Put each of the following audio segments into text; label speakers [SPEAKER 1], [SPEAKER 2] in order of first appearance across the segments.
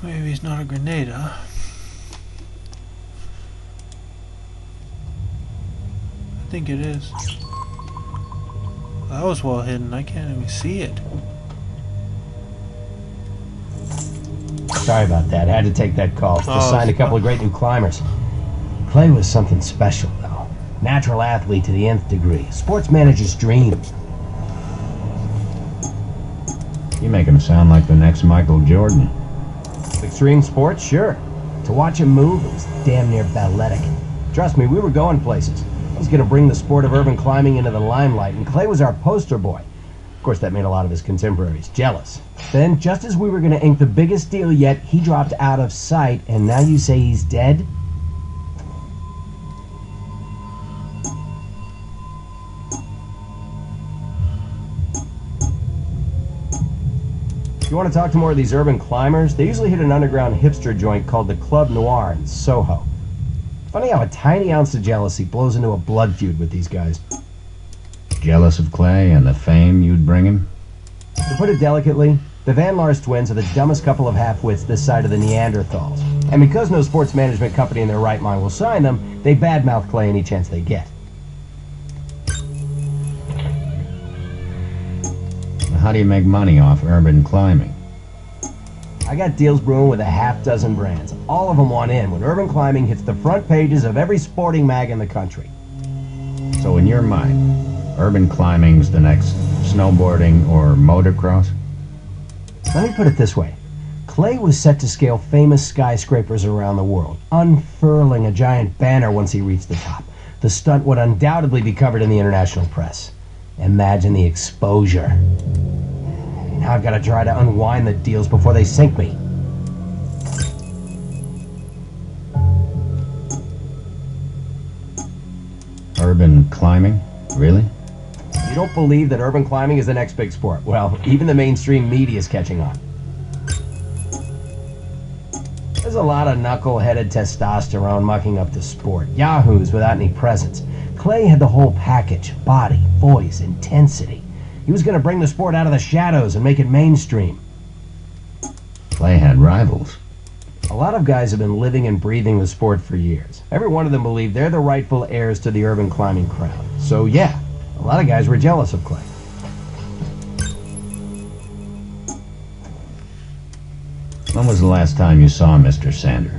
[SPEAKER 1] Maybe it's not a grenade, huh? I think it is. That was well hidden. I can't even see it.
[SPEAKER 2] Sorry about that. I had to take that call. Just signed a couple of great new climbers. Clay was something special, though. Natural athlete to the nth degree. Sports manager's dream.
[SPEAKER 3] You make him sound like the next Michael Jordan.
[SPEAKER 2] Extreme sports? Sure. To watch him move, it was damn near balletic. Trust me, we were going places. I was going to bring the sport of urban climbing into the limelight, and Clay was our poster boy. Of course, that made a lot of his contemporaries jealous. Then, just as we were going to ink the biggest deal yet, he dropped out of sight, and now you say he's dead? If you want to talk to more of these urban climbers, they usually hit an underground hipster joint called the Club Noir in Soho. Funny how a tiny ounce of jealousy blows into a blood feud with these guys.
[SPEAKER 3] Jealous of Clay and the fame you'd bring him?
[SPEAKER 2] To put it delicately, the Van Lars twins are the dumbest couple of half-wits this side of the Neanderthals. And because no sports management company in their right mind will sign them, they badmouth Clay any chance they get.
[SPEAKER 3] How do you make money off urban climbing?
[SPEAKER 2] I got deals brewing with a half-dozen brands. All of them want in when urban climbing hits the front pages of every sporting mag in the country.
[SPEAKER 3] So in your mind, urban climbing's the next snowboarding or motocross?
[SPEAKER 2] Let me put it this way. Clay was set to scale famous skyscrapers around the world, unfurling a giant banner once he reached the top. The stunt would undoubtedly be covered in the international press. Imagine the exposure. Now I've got to try to unwind the deals before they sink me.
[SPEAKER 3] Urban climbing? Really?
[SPEAKER 2] You don't believe that urban climbing is the next big sport? Well, even the mainstream media is catching on. There's a lot of knuckle-headed testosterone mucking up the sport. Yahoos without any presence. Clay had the whole package. Body, voice, intensity. He was going to bring the sport out of the shadows and make it mainstream.
[SPEAKER 3] Clay had rivals.
[SPEAKER 2] A lot of guys have been living and breathing the sport for years. Every one of them believe they're the rightful heirs to the urban climbing crown. So yeah, a lot of guys were jealous of Clay.
[SPEAKER 3] When was the last time you saw Mr. Sander?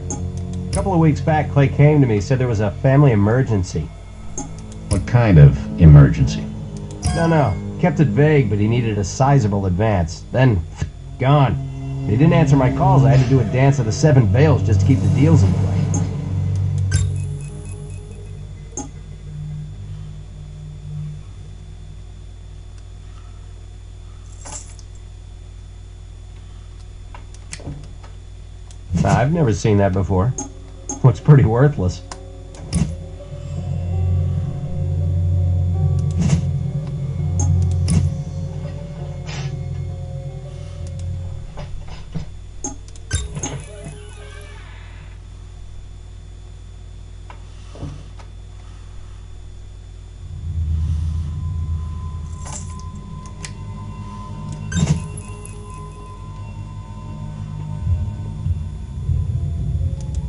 [SPEAKER 2] A couple of weeks back, Clay came to me, said there was a family emergency.
[SPEAKER 3] What kind of emergency?
[SPEAKER 2] No. Kept it vague, but he needed a sizable advance. Then, gone. He didn't answer my calls. I had to do a dance of the 7 veils just to keep the deals in play. I've never seen that before. Looks pretty worthless.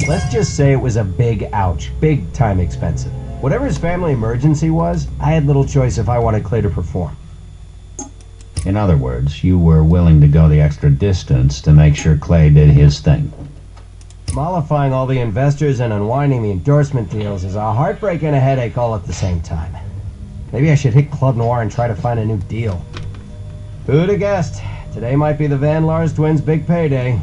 [SPEAKER 2] Let's just say it was a big ouch, big time expensive. Whatever his family emergency was, I had little choice if I wanted Clay to perform.
[SPEAKER 3] In other words, you were willing to go the extra distance to make sure Clay did his thing.
[SPEAKER 2] Mollifying all the investors and unwinding the endorsement deals is a heartbreak and a headache all at the same time. Maybe I should hit Club Noir and try to find a new deal. Who'd have guessed? Today might be the Van Lars twins' big payday.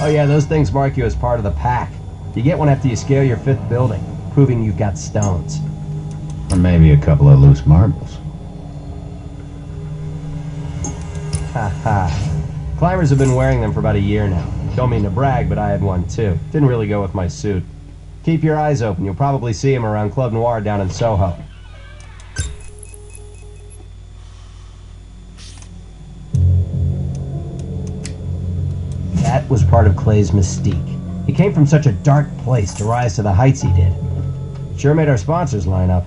[SPEAKER 2] Oh yeah, those things mark you as part of the pack. You get one after you scale your 5th building, proving you've got stones.
[SPEAKER 3] Or maybe a couple of loose marbles.
[SPEAKER 2] Ha. Climbers have been wearing them for about a year now. Don't mean to brag, but I had one too. Didn't really go with my suit. Keep your eyes open. You'll probably see him around Club Noir down in Soho. That was part of Clay's mystique. He came from such a dark place to rise to the heights he did. Sure made our sponsors line up.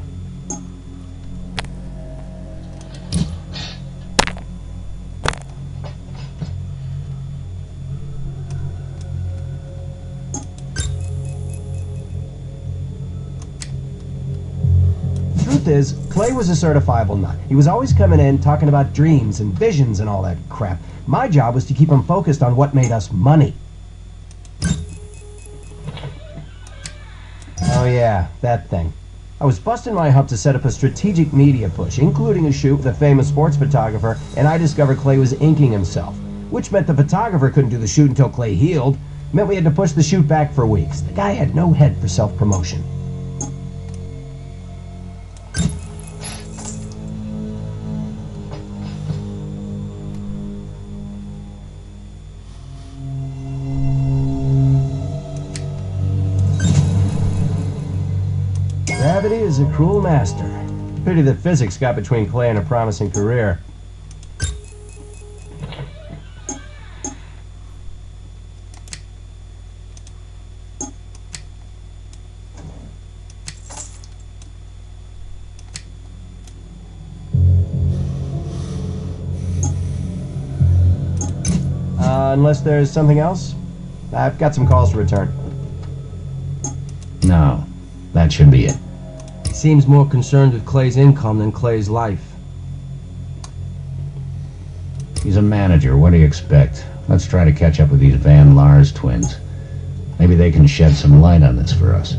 [SPEAKER 2] Truth is, Clay was a certifiable nut. He was always coming in talking about dreams and visions and all that crap. My job was to keep him focused on what made us money. Oh yeah, that thing. I was busting my hump to set up a strategic media push, including a shoot with a famous sports photographer, and I discovered Clay was inking himself, which meant the photographer couldn't do the shoot until Clay healed. It meant we had to push the shoot back for weeks. The guy had no head for self-promotion. Gravity is a cruel master. Pity that physics got between Clay and a promising career. Unless there's something else? I've got some calls to return.
[SPEAKER 3] No, that should be it.
[SPEAKER 4] He seems more concerned with Clay's income than Clay's life.
[SPEAKER 3] He's a manager. What do you expect? Let's try to catch up with these Van Lars twins. Maybe they can shed some light on this for us.